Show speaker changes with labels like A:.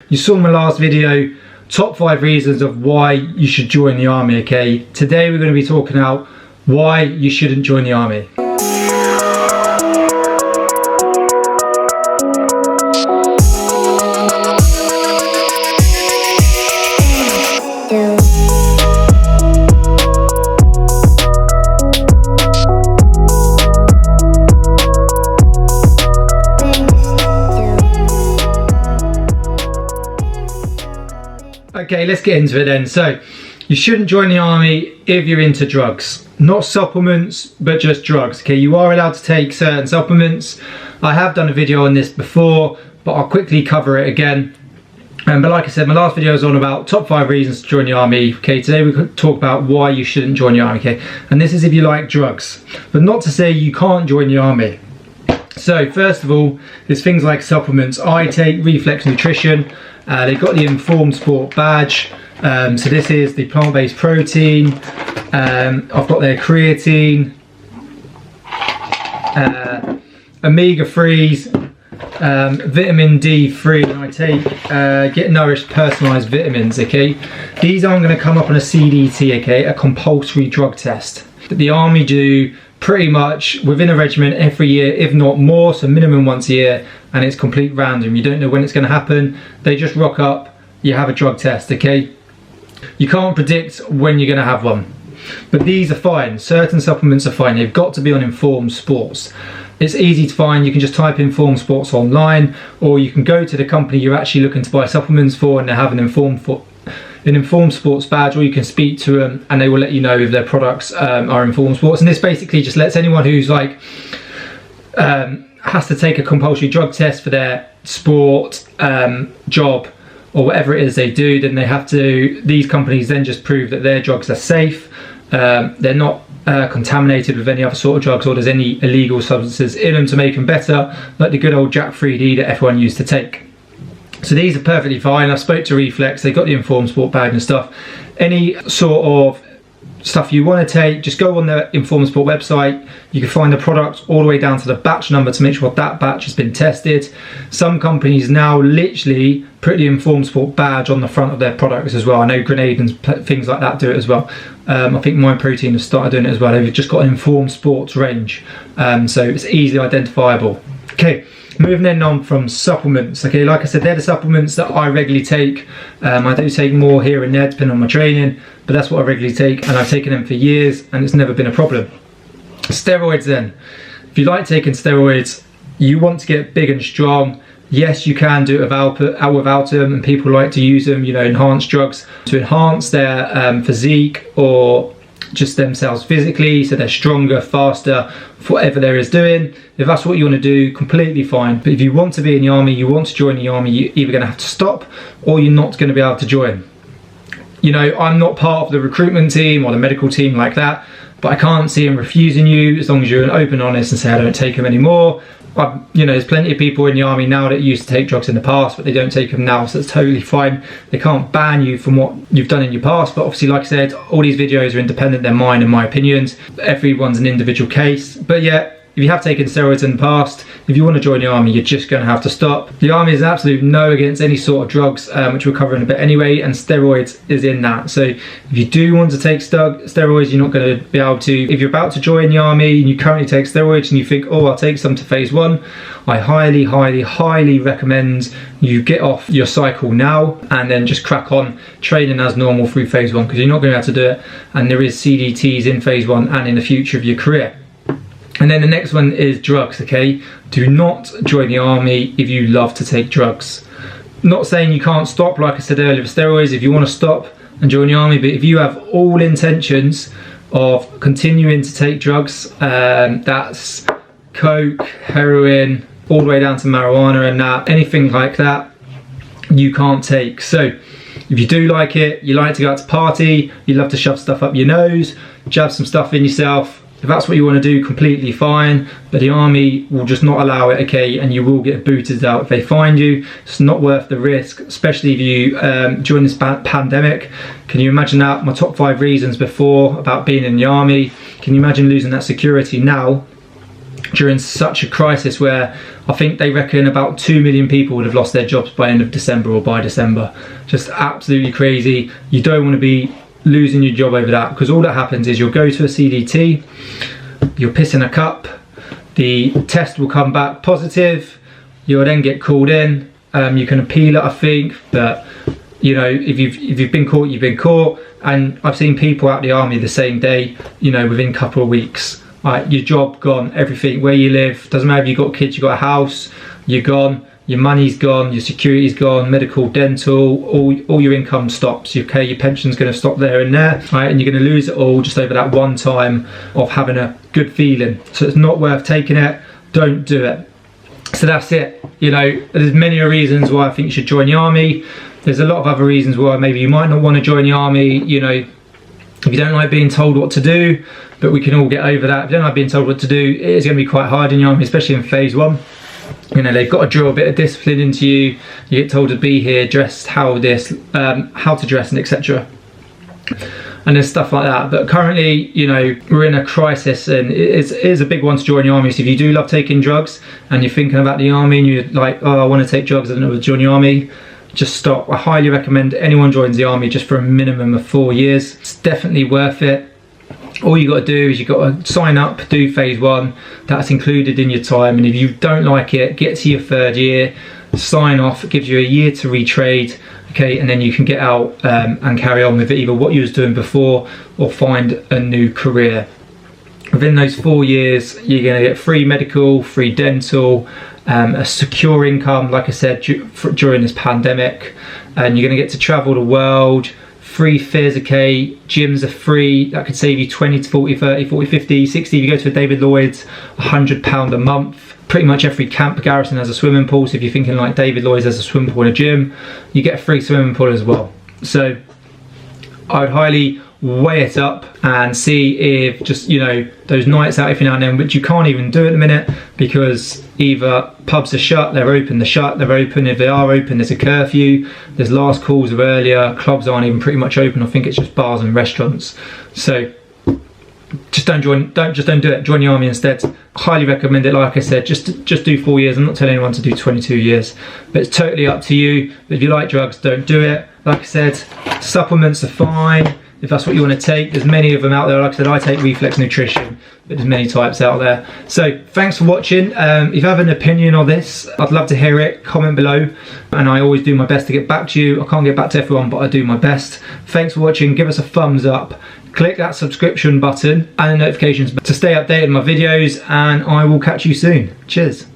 A: You saw my last video, top 5 reasons of why you should join the army, okay? Today we're going to be talking about why you shouldn't join the army. Okay, let's get into it then. So, you shouldn't join the army if you're into drugs. Not supplements, but just drugs, okay? You are allowed to take certain supplements. I have done a video on this before, but I'll quickly cover it again. But like I said, my last video was on about top 5 reasons to join the army. Okay, today we're going to talk about why you shouldn't join the army, okay? And this is if you like drugs. But not to say you can't join the army. So, first of all, there's things like supplements. I take Reflex Nutrition. They've got the Informed Sport badge. So this is the plant-based protein. I've got their creatine, omega-3s, vitamin D3, and I take Get Nourished personalised vitamins, okay? These aren't going to come up on a CDT, okay, a compulsory drug test. The army do pretty much within a regiment every year, if not more, so minimum once a year, and it's complete random. You don't know when it's going to happen. They just rock up, you have a drug test, okay? You can't predict when you're going to have one. But these are fine. Certain supplements are fine. They've got to be on Informed Sports. It's easy to find. You can just type Informed Sports online, or you can go to the company you're actually looking to buy supplements for and they have an Informed Sports badge, or you can speak to them and they will let you know if their products are Informed Sports. And this basically just lets anyone who's like has to take a compulsory drug test for their sport, job, or whatever it is they do, then they have to, these companies then just prove that their drugs are safe, they're not contaminated with any other sort of drugs, or there's any illegal substances in them to make them better, like the good old Jack 3D that everyone used to take. So these are perfectly fine. I spoke to Reflex, they got the Informed Sport bag and stuff. Any sort of stuff you want to take, just go on the Informed Sport website. You can find the product all the way down to the batch number to make sure that batch has been tested. Some companies now literally put the Informed Sport badge on the front of their products as well. I know Grenade and things like that do it as well. I think My Protein has started doing it as well. They've just got an Informed Sports range, so it's easily identifiable. Okay, moving then on from supplements. Okay, like I said, they're the supplements that I regularly take. I do take more here and there depending on my training, but that's what I regularly take, and I've taken them for years and it's never been a problem. Steroids then. If you like taking steroids, you want to get big and strong, yes, you can do it without them, and people like to use them, you know, enhanced drugs to enhance their physique or just themselves physically, so they're stronger, faster, for whatever there is doing. If that's what you want to do, completely fine. But if you want to be in the army, you want to join the army, you're either going to have to stop or you're not going to be able to join. You know, I'm not part of the recruitment team or the medical team like that, but I can't see them refusing you as long as you're an open, honest and say I don't take them anymore. You know, there's plenty of people in the army now that used to take drugs in the past, but they don't take them now, so it's totally fine. They can't ban you from what you've done in your past, but obviously, like I said, all these videos are independent, they're mine and my opinions. Everyone's an individual case. But yeah, if you have taken steroids in the past, if you want to join the army, you're just going to have to stop. The army is an absolute no against any sort of drugs, which we'll cover in a bit anyway, and steroids is in that. So if you do want to take steroids, you're not going to be able to. If you're about to join the army and you currently take steroids and you think, oh, I'll take some to phase 1, I highly, highly, highly recommend you get off your cycle now and then just crack on training as normal through phase 1, because you're not going to be able to do it, and there is CDTs in phase 1 and in the future of your career. And then the next one is drugs, okay? Do not join the army if you love to take drugs. Not saying you can't stop, like I said earlier, with steroids, if you want to stop and join the army, but if you have all intentions of continuing to take drugs, that's coke, heroin, all the way down to marijuana and that, anything like that, you can't take. So if you do like it, you like to go out to party, you love to shove stuff up your nose, jab some stuff in yourself, if that's what you want to do, completely fine, but the army will just not allow it, okay, and you will get booted out if they find you. It's not worth the risk, especially if you during this pandemic. Can you imagine that? My top 5 reasons before about being in the army. Can you imagine losing that security now? during such a crisis where I think they reckon about 2 million people would have lost their jobs by end of December or by December. Just absolutely crazy. You don't want to be losing your job over that, because all that happens is you'll go to a CDT, you'll piss in a cup, the test will come back positive, you'll then get called in, you can appeal it I think, but you know, if you've been caught, you've been caught. And I've seen people out the army the same day, you know, within a couple of weeks. Right, your job gone, everything, where you live, doesn't matter if you've got kids, you've got a house, you're gone, your money's gone, your security's gone, medical, dental, all your income stops. Okay, your pension's going to stop there and there, right, and you're going to lose it all just over that one time of having a good feeling. So it's not worth taking it. Don't do it. So that's it. You know, there's many reasons why I think you should join the army. There's a lot of other reasons why maybe you might not want to join the army. You know, if you don't like being told what to do, but we can all get over that. If you don't like being told what to do, it is going to be quite hard in the army, especially in phase 1. You know, they've got to drill a bit of discipline into you. You get told to be here, dressed how this, how to dress, and etc. And there's stuff like that. But currently, you know, we're in a crisis, and it is a big one to join the army. So if you do love taking drugs and you're thinking about the army and you're like, oh, I want to take drugs, I don't know to join the army, just stop. I highly recommend anyone joins the army just for a minimum of 4 years. It's definitely worth it. All you got to do is you got to sign up, do phase 1. That's included in your time. And if you don't like it, get to your 3rd year, sign off. It gives you a year to retrade. Okay, and then you can get out and carry on with either what you was doing before or find a new career. Within those 4 years, you're going to get free medical, free dental, a secure income, like I said, during this pandemic, and you're going to get to travel the world. Free fares, okay, gyms are free. That could save you 20 to 40, 30, 40, 50, 60. If you go to a David Lloyd's, £100 a month. Pretty much every camp garrison has a swimming pool, so if you're thinking like David Lloyd's has a swimming pool and a gym, you get a free swimming pool as well. So I would highly weigh it up and see if just, you know, those nights out every now and then, which you can't even do at the minute because either pubs are shut, they're open, they're shut, they're open. If they are open, there's a curfew, there's last calls of earlier, clubs aren't even pretty much open. I think it's just bars and restaurants. So just don't do it. Join the army instead. Highly recommend it. Like I said, just do 4 years. I'm not telling anyone to do 22 years, but it's totally up to you. But if you like drugs, don't do it. Like I said, supplements are fine if that's what you want to take. There's many of them out there. Like I said, I take Reflex Nutrition, but there's many types out there. So thanks for watching. If you have an opinion on this, I'd love to hear it. Comment below, and I always do my best to get back to you. I can't get back to everyone, but I do my best. Thanks for watching. Give us a thumbs up. Click that subscription button and the notifications to stay updated on my videos, and I will catch you soon. Cheers.